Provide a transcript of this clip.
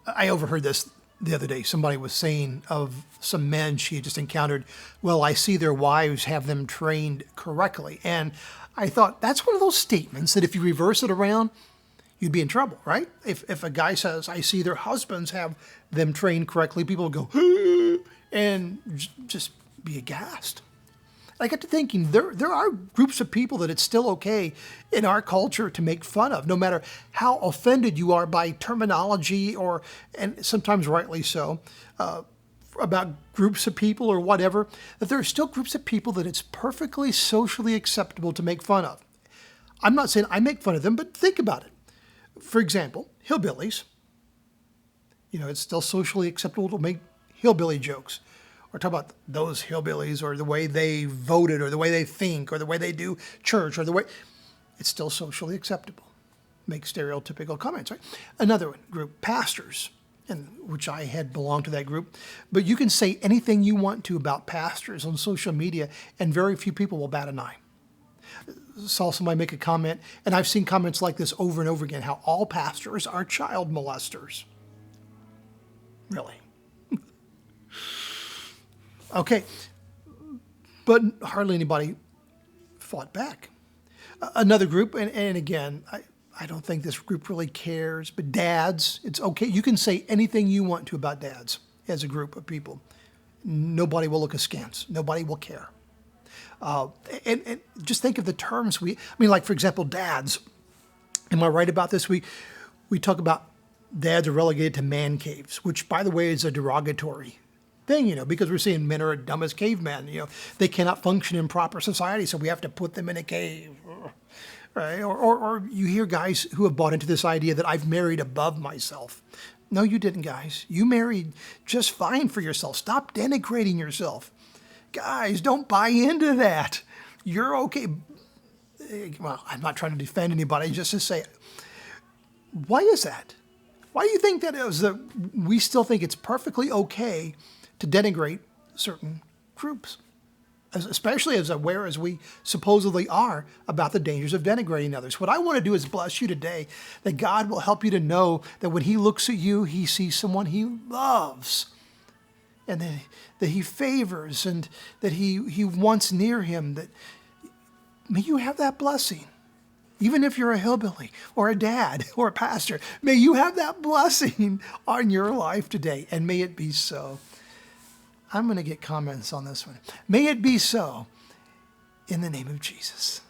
I overheard this the other day. Somebody was saying of some men she had just encountered, well, I see their wives have them trained correctly. And I thought, that's one of those statements that if you reverse it around, you'd be in trouble, right? If a guy says, I see their husbands have them trained correctly, people would go, and just be aghast. I got to thinking, there are groups of people that it's still okay in our culture to make fun of, no matter how offended you are by terminology and sometimes rightly so, about groups of people or whatever, that there are still groups of people that it's perfectly socially acceptable to make fun of. I'm not saying I make fun of them, but think about it. For example, hillbillies. It's still socially acceptable to make hillbilly jokes. Or talk about those hillbillies or the way they voted or the way they think or the way they do church or the way... It's still socially acceptable. Make stereotypical comments, right? Another one, group, pastors, which I had belonged to that group. But you can say anything you want to about pastors on social media and very few people will bat an eye. Saw somebody make a comment, and I've seen comments like this over and over again, how all pastors are child molesters. Really? Okay, but hardly anybody fought back. Another group, and again, I don't think this group really cares, but dads, it's okay. You can say anything you want to about dads as a group of people. Nobody will look askance. Nobody will care. And just think of the terms like, for example, dads. Am I right about this? We talk about dads are relegated to man caves, which, by the way, is a derogatory thing, because we're saying men are dumb as cavemen. They cannot function in proper society, so we have to put them in a cave, right? Or you hear guys who have bought into this idea that I've married above myself. No, you didn't, guys. You married just fine for yourself. Stop denigrating yourself. Guys, don't buy into that. You're okay. Well, I'm not trying to defend anybody, just to say, why is that? Why do you think that is that we still think it's perfectly okay to denigrate certain groups, especially as aware as we supposedly are about the dangers of denigrating others? What I want to do is bless you today, that God will help you to know that when he looks at you, he sees someone he loves and that he favors and that he wants near him. That may you have that blessing. Even if you're a hillbilly or a dad or a pastor, may you have that blessing on your life today, and may it be so. I'm going to get comments on this one. May it be so in the name of Jesus.